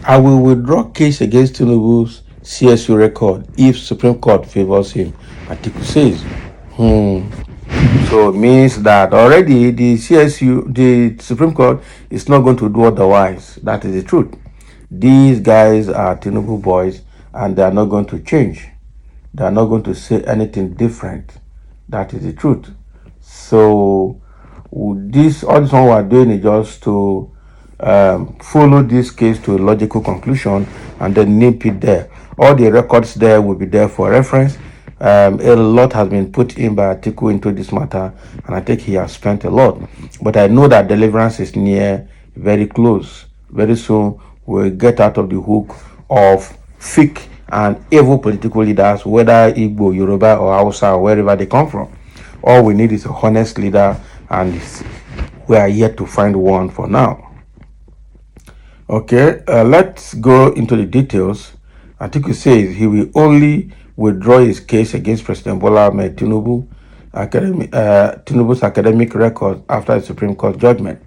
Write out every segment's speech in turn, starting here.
I will withdraw case against Tinubu's CSU record if Supreme Court favors him, Atiku says. So it means that already the CSU, the Supreme Court, is not going to do otherwise. That is the truth. These guys are Tinubu boys, and they are not going to change. They are not going to say anything different. That is the truth. So all this one we are doing is just to follow this case to a logical conclusion and then nip it there. All the records there will be there for reference. A lot has been put in by Atiku into this matter, and I think he has spent a lot. But I know that deliverance is near, very close. Very soon we'll get out of the hook of fake and evil political leaders, whether Igbo, Yoruba, or Hausa, or wherever they come from. All we need is a honest leader, and we are yet to find one for now. Okay, let's go into the details. Atiku says he will only withdraw his case against President Bola Ahmed Tinubu's academic record after the Supreme Court judgment.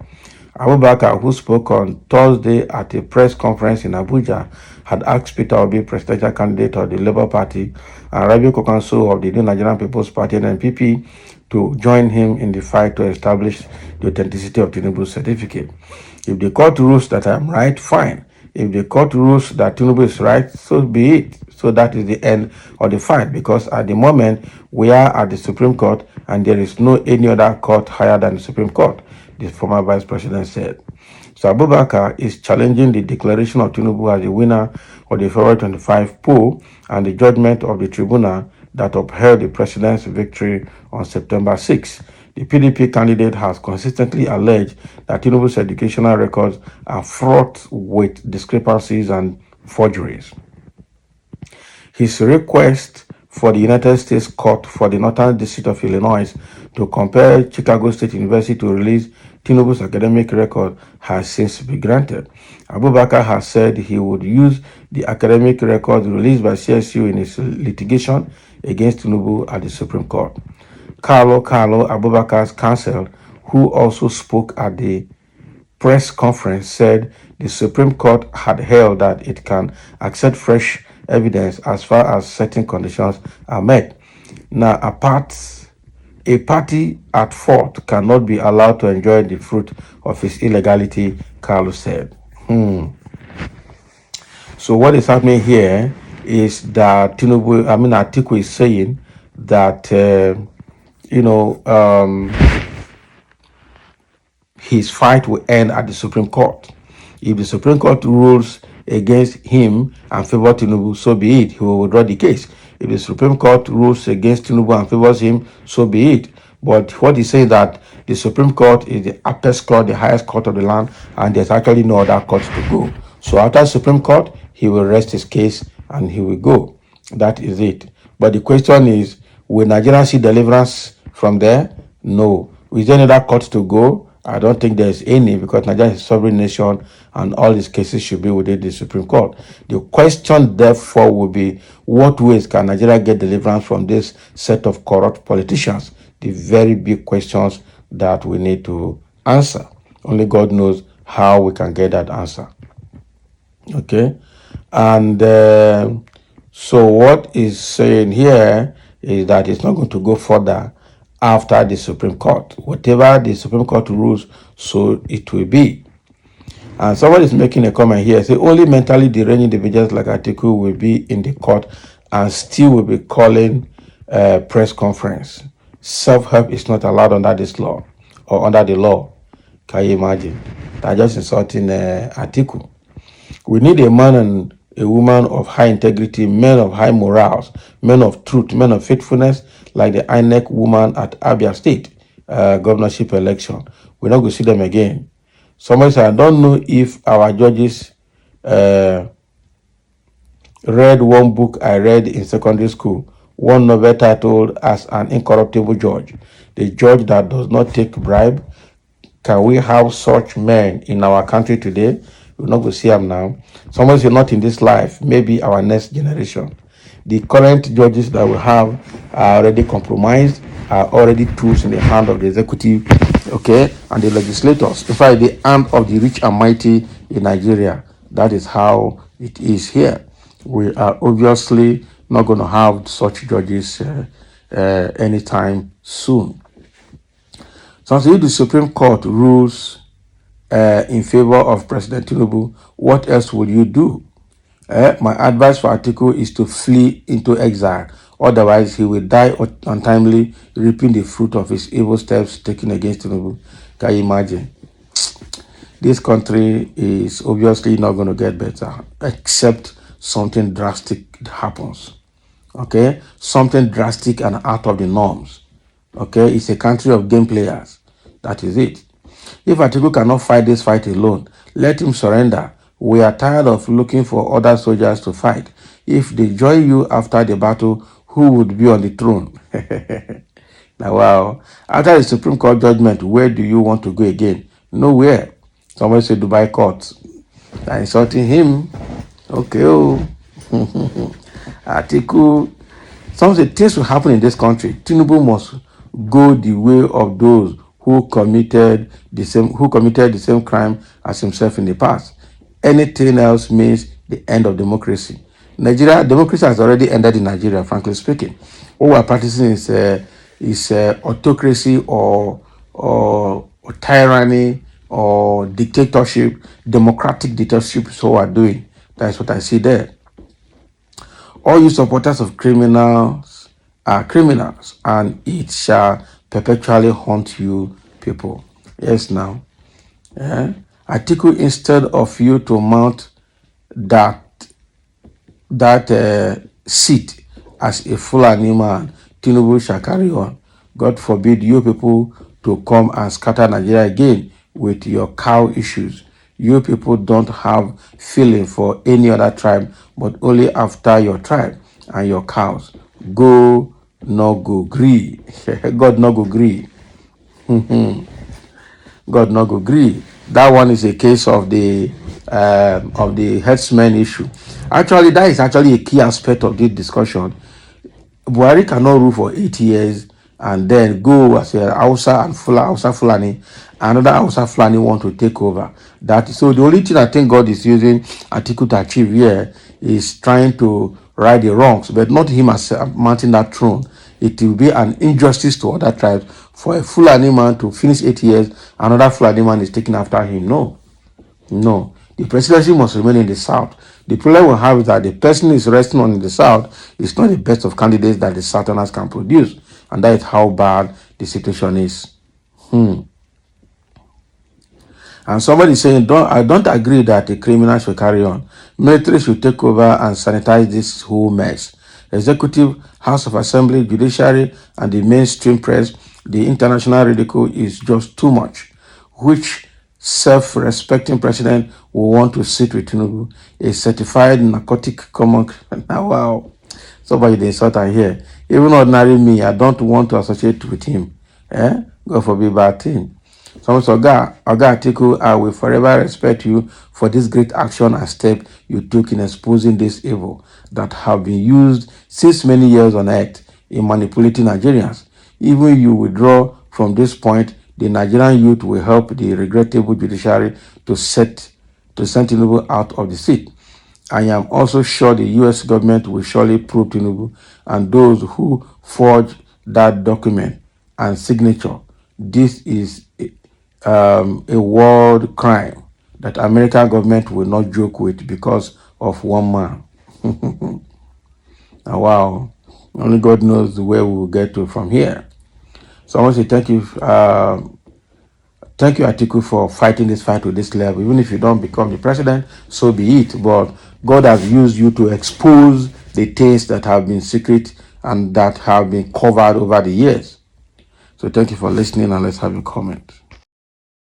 Abubakar, who spoke on Thursday at a press conference in Abuja, had asked Peter Obi, presidential candidate of the Labour Party, and Rabiu Kokanso of the New Nigerian People's Party (NPP), to join him in the fight to establish the authenticity of Tinubu's certificate. If the court rules that I am right, fine. If the court rules that Tinubu is right, so be it. So that is the end of the fight, because at the moment we are at the Supreme Court and there is no any other court higher than the Supreme Court, the former Vice President said. So Abubakar is challenging the declaration of Tinubu as the winner of the February 25 poll and the judgment of the tribunal that upheld the president's victory on September 6. The PDP candidate has consistently alleged that Tinubu's educational records are fraught with discrepancies and forgeries. His request for the United States Court for the Northern District of Illinois to compel Chicago State University to release Tinubu's academic record has since been granted. Abubakar has said he would use the academic records released by CSU in his litigation against Tinubu at the Supreme Court. Carlo Abubakar's counsel, who also spoke at the press conference, said the Supreme Court had held that it can accept fresh evidence as far as certain conditions are met. Now, a party at fault cannot be allowed to enjoy the fruit of his illegality, Carlo said. So what is happening here is that Atiku is saying that his fight will end at the Supreme Court. If the Supreme Court rules against him and favors Tinubu, so be it. He will withdraw the case. If the Supreme Court rules against Tinubu and favors him, so be it. But what he's saying that the Supreme Court is the apex court, the highest court of the land, and there's actually no other court to go. So after the Supreme Court, he will rest his case and he will go. That is it. But the question is, will Nigeria see deliverance from there? No. Is there another court to go? I don't think there's any, because Nigeria is a sovereign nation and all these cases should be within the Supreme Court. The question, therefore, will be, what ways can Nigeria get deliverance from this set of corrupt politicians? The very big questions that we need to answer. Only God knows how we can get that answer. Okay? And so what is saying here is that it's not going to go further after the Supreme Court. Whatever the Supreme Court rules, so it will be. And somebody is making a comment here, say only mentally deranged individuals like Atiku will be in the court and still will be calling a press conference. Self-help is not allowed under this law or under the law. Can you imagine? They're just insulting Atiku. We need a man and a woman of high integrity, men of high morals, men of truth, men of faithfulness, like the INEC woman at Abia State governorship election. We're not going to see them again. Somebody said, I don't know if our judges read one book I read in secondary school, one novel titled As an Incorruptible Judge, the judge that does not take bribe. Can we have such men in our country today? We're not going to see them now. Somebody said, not in this life, maybe our next generation. The current judges that we have are already compromised, are already tools in the hand of the executive, okay, and the legislators. In fact, the hand of the rich and mighty in Nigeria. That is how it is here. We are obviously not going to have such judges anytime soon. So if the Supreme Court rules in favor of President Tinubu, what else will you do? My advice for Atiku is to flee into exile. Otherwise, he will die untimely, reaping the fruit of his evil steps taken against Tinubu. Can you imagine? This country is obviously not going to get better, except something drastic happens. Okay? Something drastic and out of the norms. Okay? It's a country of game players. That is it. If Atiku cannot fight this fight alone, let him surrender. We are tired of looking for other soldiers to fight. If they join you after the battle, who would be on the throne? Now, wow. After the Supreme Court judgment, where do you want to go again? Nowhere. Somebody said Dubai court. They're insulting him. Okay, oh. Atiku. Some of the things will happen in this country. Tinubu must go the way of those who committed the same crime as himself in the past. Anything else means the end of democracy. Democracy has already ended in Nigeria, frankly speaking. What we're practicing is autocracy or tyranny or dictatorship. Democratic dictatorship is what we're doing. That's what I see there. All you supporters of criminals are criminals, and it shall perpetually haunt you people. Yes, now. Atiku, instead of you to mount that seat as a Fulani man, Tinubu shall carry on. God forbid you people to come and scatter Nigeria again with your cow issues. You people don't have feeling for any other tribe, but only after your tribe and your cows. Go, no go gree. God no go gree. God no go gree. That one is a case of the herdsmen issue. Actually, that is actually a key aspect of this discussion. Buhari cannot rule for 8 years and then go as a Hausa and Hausa Fulani. Another Hausa Fulani want to take over. So the only thing I think God is using Atiku to achieve here is trying to right the wrongs, but not him as mounting that throne. It will be an injustice to other tribes for a Fulani man to finish 8 years, another Fulani man is taking after him. No. The presidency must remain in the South. The problem we have is that the person is resting on in the South is not the best of candidates that the Southerners can produce. And that is how bad the situation is. And somebody is saying, I don't agree that the criminals should carry on. Military should take over and sanitize this whole mess. Executive, House of Assembly, Judiciary, and the mainstream press, the international ridicule is just too much. Which self-respecting president will want to sit with Tinubu, a certified narcotic common criminal? Wow. Somebody they insult I here. Even ordinary me, I don't want to associate with him. God forbid bad thing. So, Oga Atiku, I will forever respect you for this great action and step you took in exposing this evil that have been used since many years on earth in manipulating Nigerians. Even you withdraw from this point, the Nigerian youth will help the regrettable judiciary to send Tinubu out of the seat. I am also sure the U.S. government will surely prove Tinubu and those who forged that document and signature. This is a world crime that American government will not joke with because of one man. Wow. Only God knows where we will get to from here. So I want to say thank you, Atiku, for fighting this fight to this level. Even if you don't become the president, so be it. But God has used you to expose the things that have been secret and that have been covered over the years. So thank you for listening, and let's have a comment.